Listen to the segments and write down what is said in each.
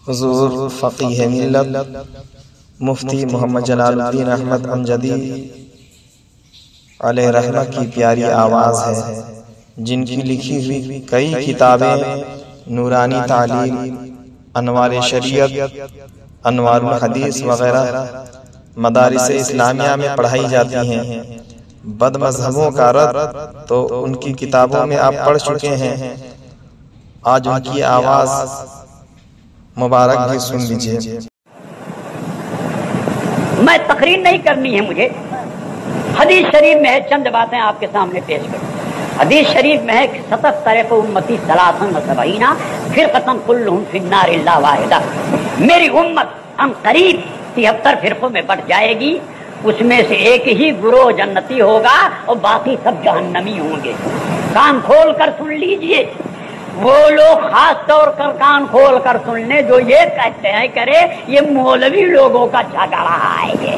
حضور فقیہ ملت مفتی محمد جلال الدین احمد امجدی علیہ رحمہ کی پیاری آواز ہے، جن کی لکھی ہوئی کئی کتابیں نورانی تعلیم، انوار شریعت، انوار الحدیث وغیرہ مدارس اسلامیہ میں پڑھائی جاتی ہیں۔ بد مذہبوں کا رد تو ان کی کتابوں میں آپ پڑھ چکے ہیں، آج ان کی آواز مبارک بھی سن لیجئے۔ میں تقریر نہیں کرنی ہے، مجھے حدیث شریف میں ہے، چند باتیں آپ کے سامنے پیش کروں۔ حدیث شریف میں ہے کہ 77 امتی 73 فرقۃ کلھم فی النار الا واحدہ، میری امت ہم قریب 73 فرقوں میں بٹ جائے گی، اس میں سے ایک ہی گروہ جنتی ہوگا اور باقی سب جہنمی ہوں گے۔ کان کھول کر سن لیجئے، وہ لوگ خاص طور پر کان کھول کر سن لیں جو یہ کہتے ہیں کرے یہ مولوی لوگوں کا جھگڑا ہے۔ یہ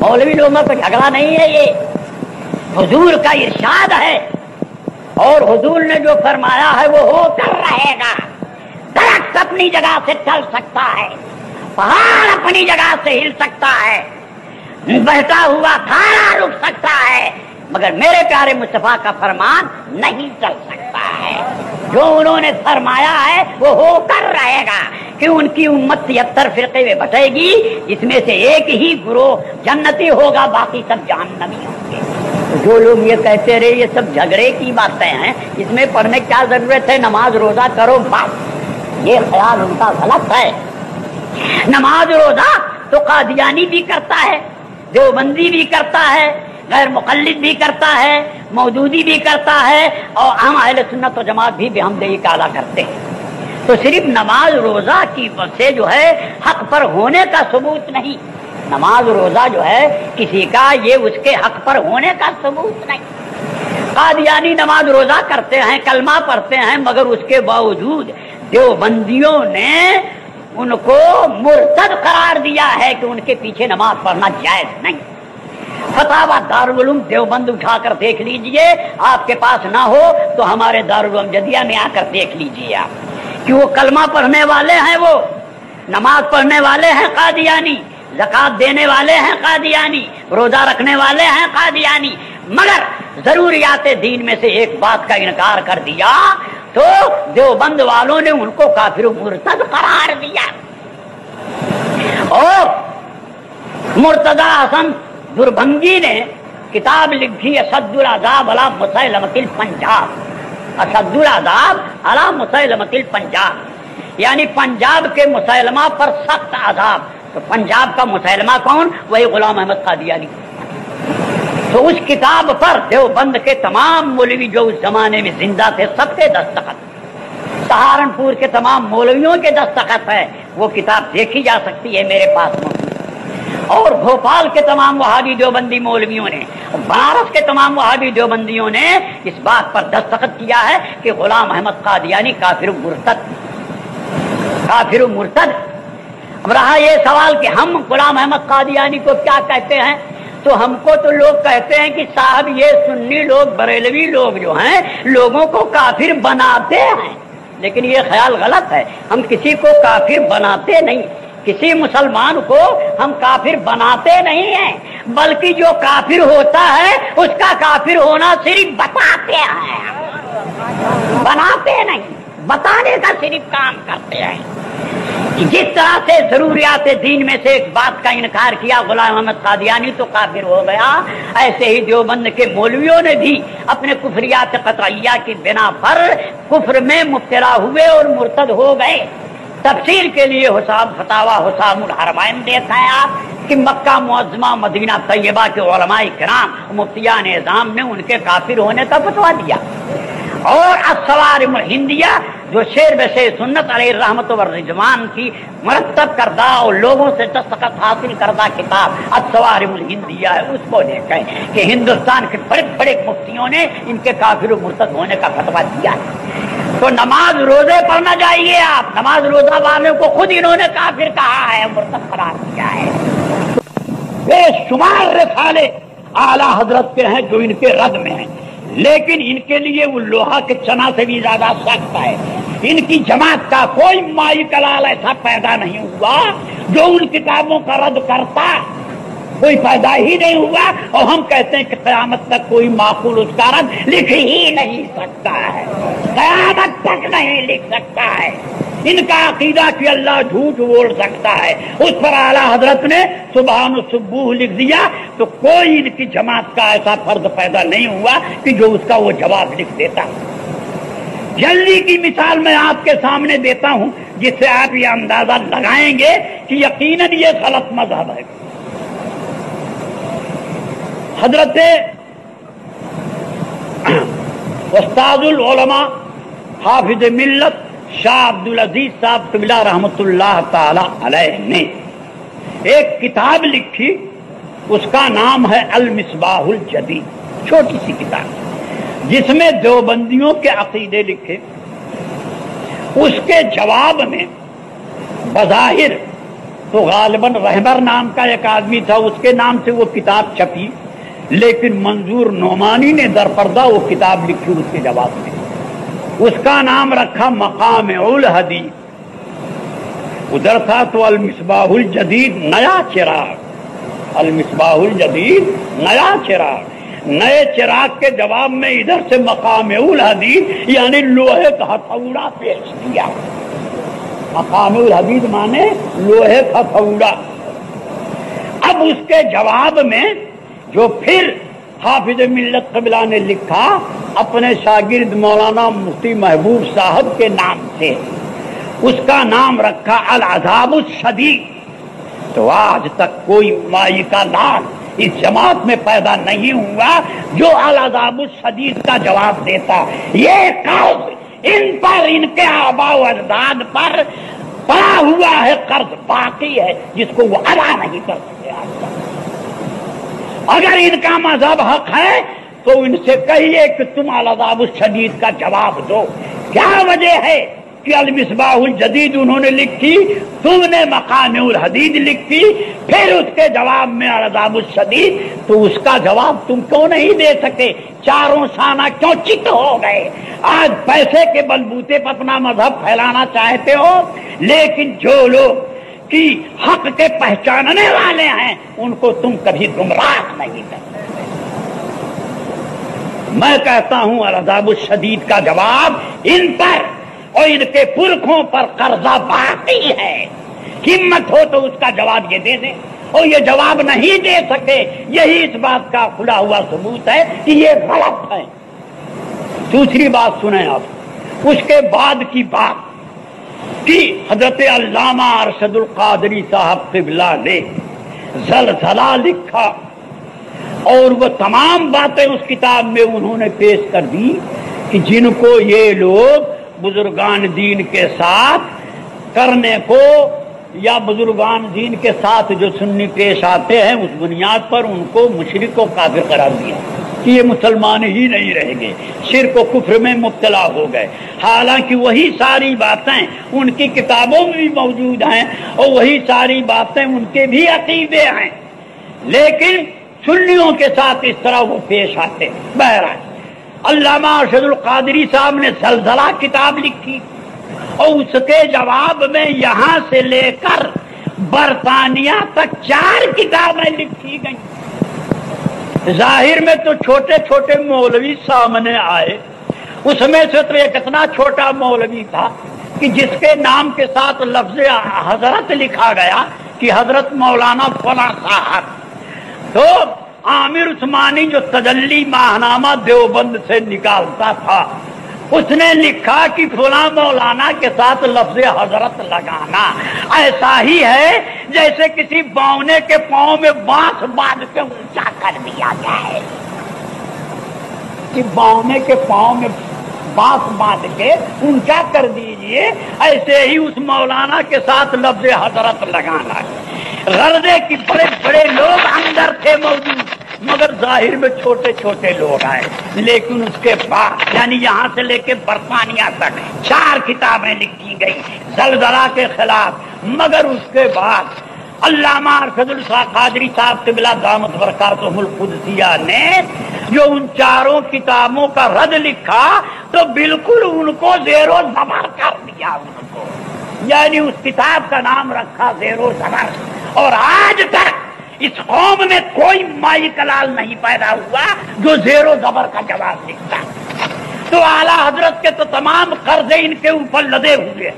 مولوی لوگوں کا جھگڑا نہیں ہے، یہ حضور کا ارشاد ہے، اور حضور نے جو فرمایا ہے وہ ہو کر رہے گا۔ درخت اپنی جگہ سے چل سکتا ہے، پہاڑ اپنی جگہ سے ہل سکتا ہے، بہتا ہوا کھانا رک سکتا ہے، مگر میرے پیارے مصطفیٰ کا فرمان نہیں چل سکتا ہے۔ جو انہوں نے فرمایا ہے وہ ہو کر رہے گا کہ ان کی امت 73 فرقے میں بٹے گی، اس میں سے ایک ہی گروہ جنتی ہوگا، باقی سب جہنمی ہوں گے۔ جو لوگ یہ کہتے رہے یہ سب جھگڑے کی باتیں ہیں، اس میں پڑھنے کیا ضرورت ہے، نماز روزہ کرو بس، یہ خیال ان کا غلط ہے۔ نماز روزہ تو قادیانی بھی کرتا ہے، دیوبندی بھی کرتا ہے، غیر مقلد بھی کرتا ہے، مودودی بھی کرتا ہے، اور ہم اہل سنت و جماعت بھی بحمدہی کالا کرتے ہیں۔ تو صرف نماز روزہ کی سے جو ہے حق پر ہونے کا ثبوت نہیں، نماز روزہ جو ہے کسی کا یہ اس کے حق پر ہونے کا ثبوت نہیں۔ قادیانی نماز روزہ کرتے ہیں، کلمہ پڑھتے ہیں، مگر اس کے باوجود دیوبندیوں نے ان کو مرتد قرار دیا ہے کہ ان کے پیچھے نماز پڑھنا جائز نہیں۔ فتاوی دارالعلوم دیوبند اٹھا کر دیکھ لیجئے، آپ کے پاس نہ ہو تو ہمارے دارالعلوم جدیہ میں آ کر دیکھ لیجئے آپ، کہ وہ کلمہ پڑھنے والے ہیں، وہ نماز پڑھنے والے ہیں قادیانی، زکوٰۃ دینے والے ہیں قادیانی، روزہ رکھنے والے ہیں قادیانی، مگر ضروریات دین میں سے ایک بات کا انکار کر دیا تو دیوبند والوں نے ان کو کافر و مرتد قرار دیا۔ اور مرتضی حسن دربھنگی نے کتاب لکھی اشد العذاب علی مسیلمۃ الپنجاب، اشد العذاب علی مسیلمۃ الپنجاب، یعنی پنجاب کے مسیلمہ پر سخت عذاب۔ تو پنجاب کا مسیلمہ کون؟ وہی غلام احمد قادیانی۔ تو اس کتاب پر دیوبند کے تمام مولوی جو اس زمانے میں زندہ تھے سب کے دستخط، سہارنپور کے تمام مولویوں کے دستخط ہے، وہ کتاب دیکھی جا سکتی ہے میرے پاس موجود۔ اور بھوپال کے تمام وہابی دیوبندی مولویوں نے، بنارس کے تمام وہابی دیوبندیوں نے اس بات پر دستخط کیا ہے کہ غلام احمد قادیانی کافر و مرتد۔ اب رہا یہ سوال کہ ہم غلام احمد قادیانی کو کیا کہتے ہیں، تو ہم کو تو لوگ کہتے ہیں کہ صاحب یہ سنی لوگ، بریلوی لوگ جو ہیں لوگوں کو کافر بناتے ہیں، لیکن یہ خیال غلط ہے، ہم کسی کو کافر بناتے نہیں، کسی مسلمان کو ہم کافر بناتے نہیں ہیں، بلکہ جو کافر ہوتا ہے اس کا کافر ہونا صرف بتاتے ہیں، بناتے نہیں، بتانے کا صرف کام کرتے ہیں۔ جس طرح سے ضروریات دین میں سے ایک بات کا انکار کیا غلام احمد قادیانی تو کافر ہو گیا، ایسے ہی دیوبند کے مولویوں نے بھی اپنے کفریات قطعیہ کی بنا پر کفر میں مبتلا ہوئے اور مرتد ہو گئے۔ تفسیر کے لیے حسام فتاوی حسام الحرمین دیکھا ہے آپ کہ مکہ معظمہ مدینہ طیبہ کے علماء کرام مفتیان اعظام نے ان کے کافر ہونے کا فتویٰ دیا۔ اور الصوارم الہندیہ جو شیر بشیر سنت علیہ الرحمت والرضوان کی مرتب کردہ اور لوگوں سے دستخط حاصل کردہ کتاب الصوارم الہندیہ ہے، اس کو دیکھیں کہ ہندوستان کے بڑے بڑے مفتیوں نے ان کے کافر و مرتد ہونے کا فتویٰ دیا ہے۔ تو نماز روزے پڑھنا چاہیے آپ، نماز روزہ والوں کو خود انہوں نے کافر کہا ہے، مرتد قرار دیا ہے۔ بے شمار رسالے اعلیٰ حضرت کے ہیں جو ان کے رد میں ہیں، لیکن ان کے لیے وہ لوہا کے چنا سے بھی زیادہ سخت ہے۔ ان کی جماعت کا کوئی مائی کلال ایسا پیدا نہیں ہوا جو ان کتابوں کا رد کرتا، کوئی پیدا ہی نہیں ہوا، اور ہم کہتے ہیں کہ قیامت تک کوئی معقول اس کا رد لکھ ہی نہیں سکتا ہے، قیامت تک نہیں لکھ سکتا ہے۔ ان کا عقیدہ کہ اللہ جھوٹ بول سکتا ہے، اس پر اعلیٰ حضرت نے سبحان و سبوح لکھ دیا، تو کوئی ان کی جماعت کا ایسا فرد پیدا نہیں ہوا کہ جو اس کا وہ جواب لکھ دیتا۔ جلدی کی مثال میں آپ کے سامنے دیتا ہوں جس سے آپ یہ اندازہ لگائیں گے کہ یقیناً یہ غلط مذہب ہے۔ حضرت استاد العلماء حافظ ملت شاہ عبدالعزیز صاحب قبلہ رحمۃ اللہ تعالی علیہ نے ایک کتاب لکھی، اس کا نام ہے المصباح الجدید، چھوٹی سی کتاب جس میں دیوبندیوں کے عقیدے لکھے۔ اس کے جواب میں بظاہر تو غالباً رہبر نام کا ایک آدمی تھا، اس کے نام سے وہ کتاب چھپی، لیکن منظور نعمانی نے در پردہ وہ کتاب لکھی اس کے جواب میں۔ اس کا نام رکھا مقام الحدیث، ادھر تھا تو المصباح الجدید نیا چراغ، المصباح الجدید نیا چراغ، نئے چراغ کے جواب میں ادھر سے مقام الحدیث یعنی لوہے کا ہتھوڑا پیش کیا۔ مقام الحدیث مانے لوہے کا ہتھوڑا۔ اب اس کے جواب میں جو پھر حافظ ملت قبلہ نے لکھا اپنے شاگرد مولانا مفتی محبوب صاحب کے نام سے، اس کا نام رکھا العذاب الشدید۔ تو آج تک کوئی مائی کا لال اس جماعت میں پیدا نہیں ہوا جو العذاب الشدید کا جواب دیتا۔ یہ قرض ان پر، ان کے آباء و اجداد پر پڑا ہوا ہے، قرض باقی ہے جس کو وہ ادا نہیں کر سکتے آج تک۔ اگر ان کا مذہب حق ہے تو ان سے کہیے کہ تم العذاب الشدید کا جواب دو۔ کیا وجہ ہے کہ المصباح الجدید انہوں نے لکھی، تم نے مقام الحدید لکھی، پھر اس کے جواب میں العذاب الشدید، تو اس کا جواب تم کیوں نہیں دے سکے؟ چاروں سانہ کیوں چت ہو گئے؟ آج پیسے کے بلبوتے پر اپنا مذہب پھیلانا چاہتے ہو، لیکن جو لوگ کی حق کے پہچاننے والے ہیں ان کو تم کبھی گمراہ نہیں کرتے۔ میں کہتا ہوں العذاب الشدید کا جواب ان پر اور ان کے پرکھوں پر قرضہ باقی ہے۔ ہمت ہو تو اس کا جواب یہ دے دیں، اور یہ جواب نہیں دے سکے، یہی اس بات کا کھلا ہوا ثبوت ہے کہ یہ غلط ہے۔ دوسری بات سنیں آپ، اس کے بعد کی بات کہ حضرت علامہ ارشد القادری صاحب قبلہ نے زلزلہ لکھا، اور وہ تمام باتیں اس کتاب میں انہوں نے پیش کر دی کہ جن کو یہ لوگ بزرگان دین کے ساتھ کرنے کو، یا بزرگان دین کے ساتھ جو سنی پیش آتے ہیں، اس بنیاد پر ان کو مشرک و کافر قرار دیا کہ یہ مسلمان ہی نہیں رہیں گے، شرک و کفر میں مبتلا ہو گئے۔ حالانکہ وہی ساری باتیں ان کی کتابوں میں بھی موجود ہیں، اور وہی ساری باتیں ان کے بھی عقیدے ہیں، لیکن سنیوں کے ساتھ اس طرح وہ پیش آتے۔ بہرحال علامہ ارشد القادری صاحب نے زلزلہ کتاب لکھی، اور اس کے جواب میں یہاں سے لے کر برطانیہ تک 4 کتابیں لکھی گئیں۔ ظاہر میں تو چھوٹے چھوٹے مولوی سامنے آئے، اس میں سے تو ایک اتنا چھوٹا مولوی تھا کہ جس کے نام کے ساتھ لفظ حضرت لکھا گیا کہ حضرت مولانا فلاں صاحب۔ تو عامر عثمانی جو تجلی ماہنامہ دیوبند سے نکالتا تھا، اس نے لکھا کہ فلاں مولانا کے ساتھ لفظ حضرت لگانا ایسا ہی ہے جیسے کسی باونے کے پاؤں میں بانس باندھ کے اونچا کر دیا جائے، کہ باونے کے پاؤں میں بانس باندھ کے اونچا کر دیجئے، ایسے ہی اس مولانا کے ساتھ لفظ حضرت لگانا۔ غرضے کی بڑے بڑے لوگ اندر تھے موجود، مگر ظاہر میں چھوٹے چھوٹے لوگ آئے، لیکن اس کے بعد یعنی یہاں سے لے کے برطانیہ تک 4 کتابیں لکھی گئی زلزلہ کے خلاف۔ مگر اس کے بعد علامہ ارشد قادری صاحب قبلہ دامت برکاتہم القدسیہ نے جو ان چاروں کتابوں کا رد لکھا تو بالکل ان کو زیر و زبر کر دیا ان کو، یعنی اس کتاب کا نام رکھا زیر و زبر، اور آج تک اس قوم میں کوئی مائی کلال نہیں پیدا ہوا جو زیر و زبر کا جواب لکھتا۔ تو اعلیٰ حضرت کے تو تمام قرضے ان کے اوپر لدے ہوئے،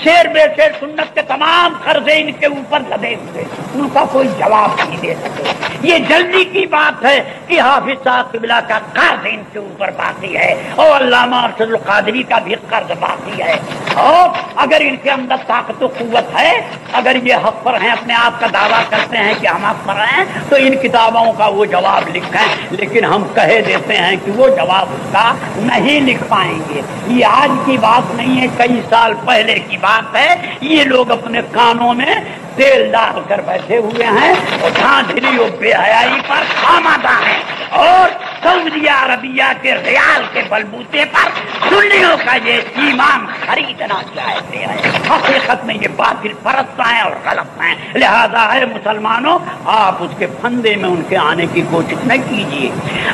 شیر بے شیر سنت کے تمام قرضے ان کے اوپر لدے ہوئے، ان کا کوئی جواب نہیں دے سکے۔ یہ جلدی کی بات ہے کہ حافظ صاحب قبلہ کا قرض ان کے اوپر باقی ہے اور علامہ ارشد القادری کا بھی قرض باقی ہے، اور اگر ان کے اندر طاقت و قوت ہے، اگر یہ حق پر ہیں، اپنے آپ کا دعویٰ کرتے ہیں کہ ہم حق پر ہیں، تو ان کتابوں کا وہ جواب لکھیں، لیکن ہم کہہ دیتے ہیں کہ وہ جواب اس کا نہیں لکھ پائیں گے۔ یہ آج کی بات نہیں ہے، کئی سال پہلے کی بات ہے۔ یہ لوگ اپنے کانوں میں تیل ڈال کر بیٹھے ہوئے ہیں اور دھاندلی و بے حیائی پر آمادہ ہیں، اور سعودیہ عربیہ کے ریال کے بلبوتے پر سنیوں کا یہ ایمان خریدنا چاہتے ہیں۔ حقیقت میں یہ باطل پرست ہیں اور غلط ہیں، لہذا ہے مسلمانوں، آپ اس کے پھندے میں ان کے آنے کی کوشش نہ کیجیے۔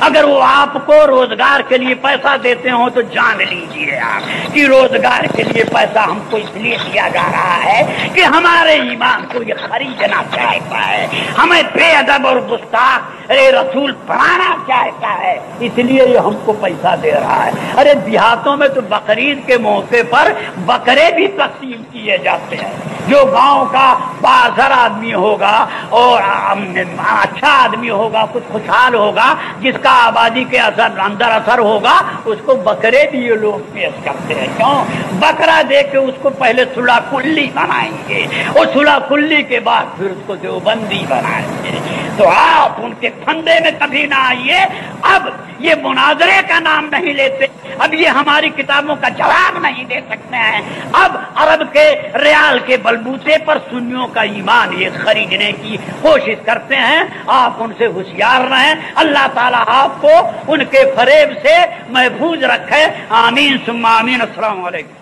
اگر وہ آپ کو روزگار کے لیے پیسہ دیتے ہوں تو جان لیجیے آپ کہ روزگار کے لیے پیسہ ہم کو اس لیے دیا جا رہا ہے کہ ہمارے ایمان کو یہ خریدنا چاہتا ہے، ہمیں بے ادب اور گستاخ رسول بنانا چاہتا ہے، اس لیے یہ ہم کو پیسہ دے رہا ہے۔ ارے دیہاتوں میں تو بقرعید کے موقع پر بکرے بھی تقسیم کیے جاتے ہیں۔ جو گاؤں کا بااثر آدمی ہوگا اور اچھا آدمی ہوگا، کچھ خوشحال ہوگا، جس کا آبادی کے اندر اثر ہوگا، اس کو بکرے بھی یہ لوگ پیش کرتے ہیں۔ کیوں؟ بکرا دے کے اس کو پہلے صلح کلی بنائیں گے، اور صلح کلی کے بعد پھر اس کو دیوبندی بنائیں گے۔ تو آپ ان کے پھندے میں کبھی نہ آئیے۔ اب یہ مناظرے کا نام نہیں لیتے، اب یہ ہماری کتابوں کا جواب نہیں دے سکتے ہیں، اب عرب کے ریال کے بلبوتے پر سنیوں کا ایمان یہ خریدنے کی کوشش کرتے ہیں۔ آپ ان سے ہوشیار رہیں، اللہ تعالیٰ آپ کو ان کے فریب سے محفوظ رکھے، آمین ثم آمین۔ السلام علیکم۔